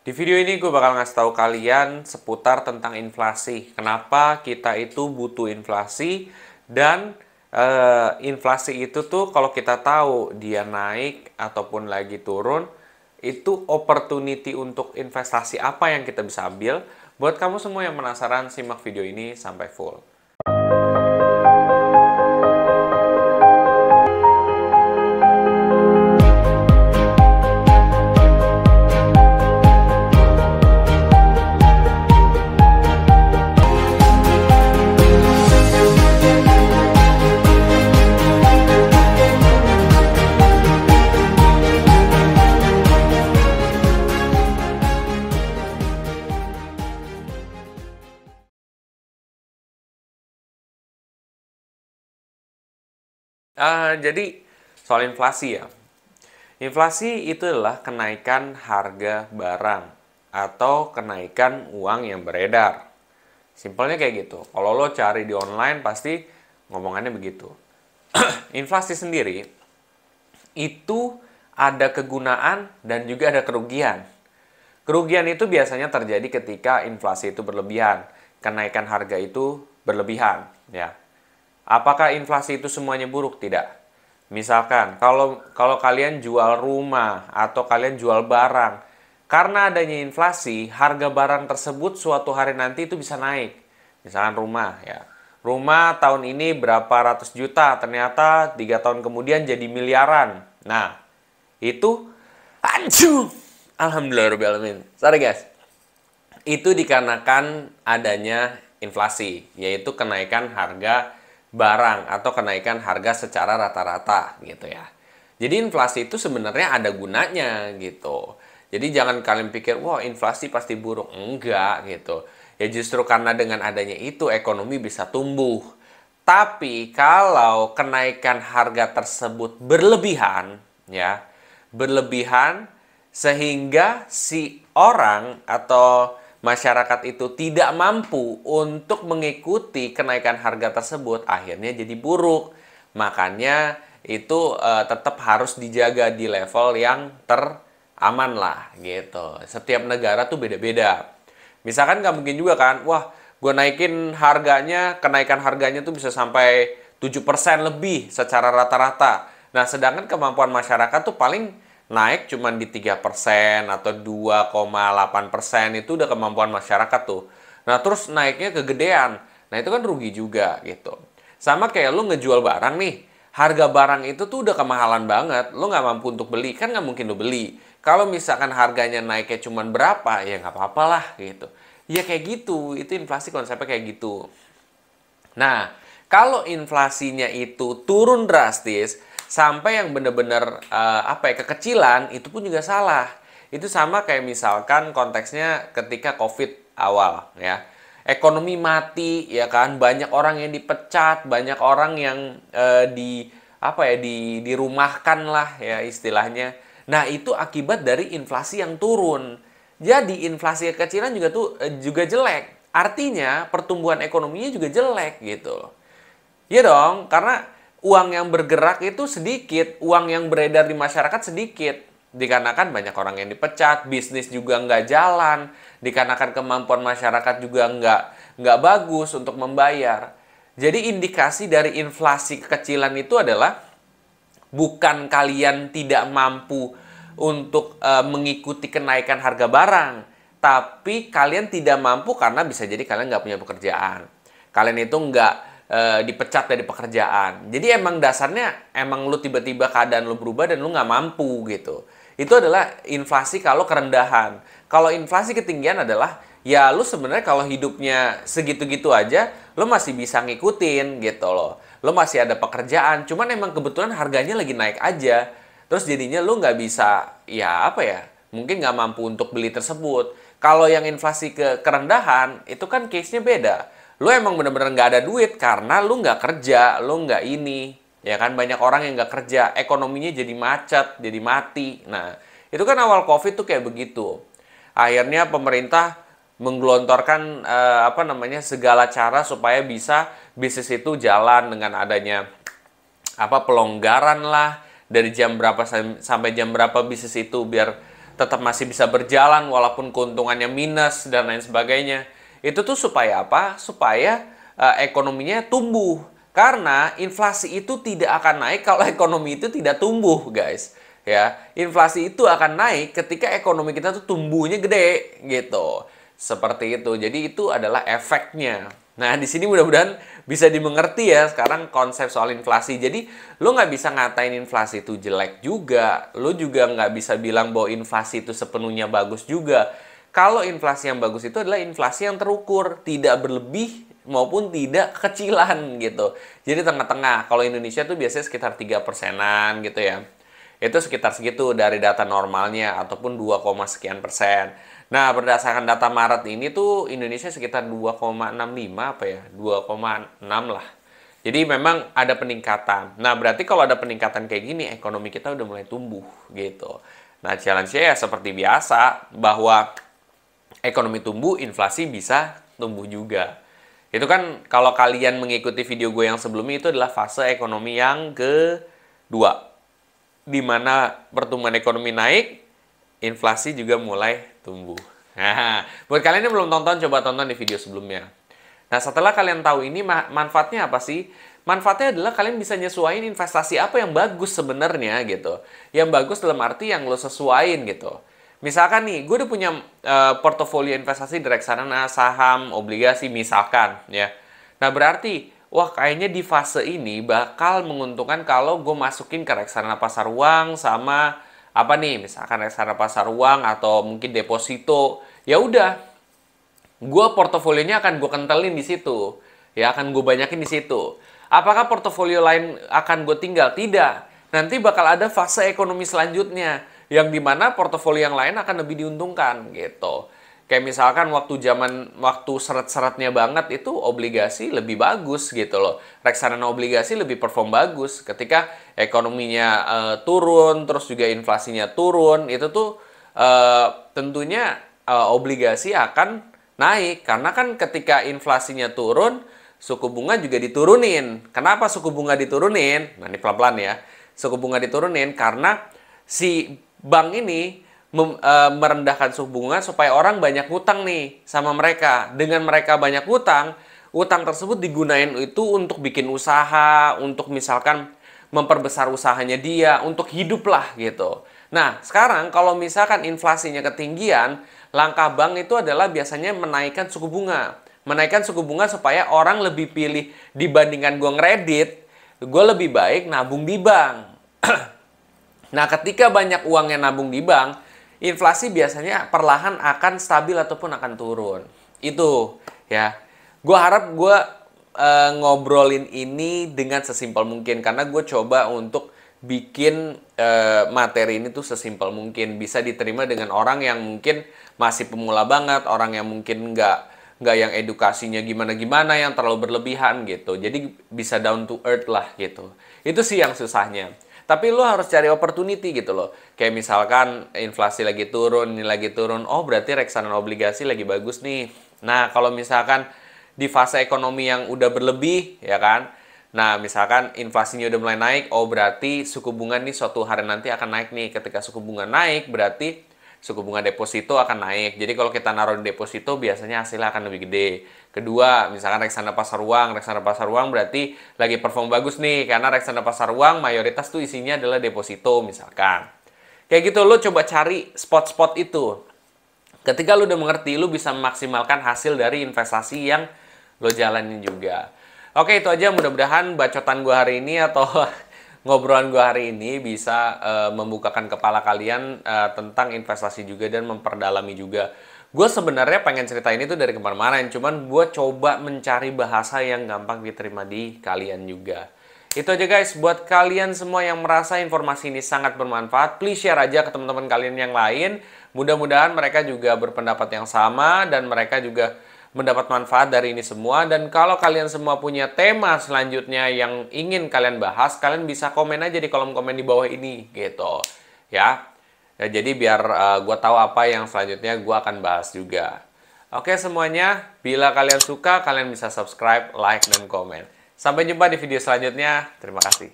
Di video ini gue bakal ngasih tahu kalian seputar tentang inflasi. Kenapa kita itu butuh inflasi dan inflasi itu tuh kalau kita tahu dia naik ataupun lagi turun, itu opportunity untuk investasi apa yang kita bisa ambil. Buat kamu semua yang penasaran, simak video ini sampai full. Jadi soal inflasi ya. Inflasi itu adalah kenaikan harga barang atau kenaikan uang yang beredar. Simpelnya kayak gitu. Kalau lo cari di online pasti ngomongannya begitu. Inflasi sendiri itu ada kegunaan dan juga ada kerugian. Kerugian itu biasanya terjadi ketika inflasi itu berlebihan, kenaikan harga itu berlebihan, ya. Apakah inflasi itu semuanya buruk? Tidak. Misalkan, kalau kalian jual rumah atau kalian jual barang, karena adanya inflasi, harga barang tersebut suatu hari nanti itu bisa naik. Misalkan rumah, ya. Rumah tahun ini berapa ratus juta, ternyata 3 tahun kemudian jadi miliaran. Nah, itu, aduh, alhamdulillahirobbilalamin. Sorry guys. Itu dikarenakan adanya inflasi, yaitu kenaikan harga barang atau kenaikan harga secara rata-rata gitu ya. Jadi inflasi itu sebenarnya ada gunanya gitu. Jadi jangan kalian pikir, wah inflasi pasti buruk. Enggak gitu. Ya justru karena dengan adanya itu ekonomi bisa tumbuh. Tapi kalau kenaikan harga tersebut berlebihan, ya, berlebihan sehingga si orang atau masyarakat itu tidak mampu untuk mengikuti kenaikan harga tersebut, akhirnya jadi buruk. Makanya itu tetap harus dijaga di level yang teraman lah gitu. Setiap negara tuh beda-beda. Misalkan nggak mungkin juga kan, wah gue naikin harganya, kenaikan harganya tuh bisa sampai 7% lebih secara rata-rata. Nah sedangkan kemampuan masyarakat tuh paling naik cuman di 3% atau 2,8%, itu udah kemampuan masyarakat tuh. Nah terus naiknya kegedean, nah itu kan rugi juga gitu. Sama kayak lu ngejual barang nih, harga barang itu tuh udah kemahalan banget, lu nggak mampu untuk beli, kan nggak mungkin lu beli. Kalau misalkan harganya naiknya cuman berapa, ya nggak apa-apa lah gitu. Ya kayak gitu, itu inflasi konsepnya kayak gitu. Nah, kalau inflasinya itu turun drastis sampai yang benar-benar kekecilan, itu pun juga salah. Itu sama kayak misalkan konteksnya ketika Covid awal ya. Ekonomi mati ya kan, banyak orang yang dipecat, banyak orang yang dirumahkan lah ya istilahnya. Nah, itu akibat dari inflasi yang turun. Jadi inflasi kekecilan juga jelek. Artinya pertumbuhan ekonominya juga jelek gitu loh. Iya dong, karena uang yang bergerak itu sedikit, uang yang beredar di masyarakat sedikit. Dikarenakan banyak orang yang dipecat, bisnis juga nggak jalan, dikarenakan kemampuan masyarakat juga nggak bagus untuk membayar. Jadi indikasi dari inflasi kekecilan itu adalah bukan kalian tidak mampu untuk mengikuti kenaikan harga barang, tapi kalian tidak mampu karena bisa jadi kalian nggak punya pekerjaan. Kalian itu nggak dipecat dari pekerjaan. Jadi emang dasarnya emang lu tiba-tiba keadaan lu berubah dan lu nggak mampu gitu. Itu adalah inflasi kalau kerendahan. Kalau inflasi ketinggian adalah ya lu sebenarnya kalau hidupnya segitu-gitu aja, lu masih bisa ngikutin gitu loh. Lu masih ada pekerjaan, cuman emang kebetulan harganya lagi naik aja. Terus jadinya lu nggak bisa, ya apa ya, mungkin nggak mampu untuk beli tersebut. Kalau yang inflasi kerendahan, itu kan case-nya beda. Lu emang bener-bener nggak ada duit karena lu nggak kerja, lu nggak ini. Ya kan, banyak orang yang nggak kerja, ekonominya jadi macet, jadi mati. Nah, itu kan awal Covid tuh kayak begitu. Akhirnya pemerintah menggelontorkan segala cara supaya bisa bisnis itu jalan dengan adanya pelonggaran lah, dari jam berapa sampai jam berapa bisnis itu biar tetap masih bisa berjalan walaupun keuntungannya minus dan lain sebagainya. Itu tuh supaya apa? Supaya ekonominya tumbuh. Karena inflasi itu tidak akan naik kalau ekonomi itu tidak tumbuh, guys. Ya, inflasi itu akan naik ketika ekonomi kita tuh tumbuhnya gede gitu. Seperti itu. Jadi itu adalah efeknya. Nah, di sini mudah-mudahan bisa dimengerti ya sekarang konsep soal inflasi. Jadi, lo nggak bisa ngatain inflasi itu jelek juga. Lo juga nggak bisa bilang bahwa inflasi itu sepenuhnya bagus juga. Kalau inflasi yang bagus itu adalah inflasi yang terukur, tidak berlebih maupun tidak kecilan gitu. Jadi tengah-tengah. Kalau Indonesia tuh biasanya sekitar 3%-an gitu ya. Itu sekitar segitu dari data normalnya ataupun 2, sekian persen. Nah, berdasarkan data Maret ini tuh Indonesia sekitar 2,65 apa ya? 2,6 lah. Jadi memang ada peningkatan. Nah, berarti kalau ada peningkatan kayak gini, ekonomi kita udah mulai tumbuh gitu. Nah, challenge-nya ya seperti biasa, bahwa ekonomi tumbuh, inflasi bisa tumbuh juga. Itu kan kalau kalian mengikuti video gue yang sebelumnya, itu adalah fase ekonomi yang kedua. Di mana pertumbuhan ekonomi naik, inflasi juga mulai tumbuh. Nah, buat kalian yang belum tonton, coba tonton di video sebelumnya. Nah, setelah kalian tahu ini, manfaatnya apa sih? Manfaatnya adalah kalian bisa nyesuaiin investasi apa yang bagus sebenarnya gitu. Yang bagus dalam arti yang lo sesuaiin gitu. Misalkan nih, gue udah punya portofolio investasi di reksadana, saham, obligasi, misalkan ya. Nah, berarti wah, kayaknya di fase ini bakal menguntungkan kalau gue masukin ke reksadana pasar uang sama apa nih, misalkan reksadana pasar uang atau mungkin deposito. Ya udah, gue portofolionya akan gue kentelin di situ. Ya, akan gue banyakin di situ. Apakah portofolio lain akan gue tinggal? Tidak. Nanti bakal ada fase ekonomi selanjutnya yang dimana portofolio yang lain akan lebih diuntungkan gitu. Kayak misalkan waktu seret-seretnya banget itu obligasi lebih bagus gitu loh. Reksadana obligasi lebih perform bagus ketika ekonominya turun, terus juga inflasinya turun, itu tuh tentunya obligasi akan naik. Karena kan ketika inflasinya turun, suku bunga juga diturunin. Kenapa suku bunga diturunin? Nah, ini pelan-pelan ya. Suku bunga diturunin karena si bank ini merendahkan suku bunga supaya orang banyak ngutang nih sama mereka. Dengan mereka banyak ngutang, utang tersebut digunain itu untuk bikin usaha, untuk misalkan memperbesar usahanya dia, untuk hidup lah gitu. Nah, sekarang kalau misalkan inflasinya ketinggian, langkah bank itu adalah biasanya menaikkan suku bunga. Menaikkan suku bunga supaya orang lebih pilih dibandingkan gue ngeredit, gue lebih baik nabung di bank. Nah, ketika banyak uang yang nabung di bank, inflasi biasanya perlahan akan stabil ataupun akan turun. Itu ya. Gue harap gue ngobrolin ini dengan sesimpel mungkin. Karena gue coba untuk bikin materi ini tuh sesimpel mungkin. Bisa diterima dengan orang yang mungkin masih pemula banget. Orang yang mungkin nggak yang edukasinya gimana-gimana, yang terlalu berlebihan gitu. Jadi bisa down to earth lah gitu. Itu sih yang susahnya. Tapi lo harus cari opportunity gitu loh. Kayak misalkan inflasi lagi turun, ini lagi turun. Oh, berarti reksadana obligasi lagi bagus nih. Nah, kalau misalkan di fase ekonomi yang udah berlebih, ya kan? Nah, misalkan inflasinya udah mulai naik, oh berarti suku bunga nih suatu hari nanti akan naik nih. Ketika suku bunga naik, berarti suku bunga deposito akan naik. Jadi kalau kita naruh di deposito, biasanya hasilnya akan lebih gede. Kedua, misalkan reksadana pasar uang berarti lagi perform bagus nih, karena reksadana pasar uang mayoritas tuh isinya adalah deposito misalkan. Kayak gitu, lo coba cari spot-spot itu. Ketika lo udah mengerti, lo bisa memaksimalkan hasil dari investasi yang lo jalanin juga. Oke, itu aja, mudah-mudahan bacotan gue hari ini atau ngobrolan gue hari ini bisa membukakan kepala kalian tentang investasi juga dan memperdalami juga. Gue sebenarnya pengen ceritain itu dari kemarin-kemarin, cuman gue coba mencari bahasa yang gampang diterima di kalian juga. Itu aja guys, buat kalian semua yang merasa informasi ini sangat bermanfaat, please share aja ke teman-teman kalian yang lain. Mudah-mudahan mereka juga berpendapat yang sama dan mereka juga mendapat manfaat dari ini semua. Dan kalau kalian semua punya tema selanjutnya yang ingin kalian bahas, kalian bisa komen aja di kolom komen di bawah ini gitu ya. Ya, jadi biar gue tahu apa yang selanjutnya gue akan bahas juga. Oke semuanya, bila kalian suka, kalian bisa subscribe, like, dan komen. Sampai jumpa di video selanjutnya. Terima kasih.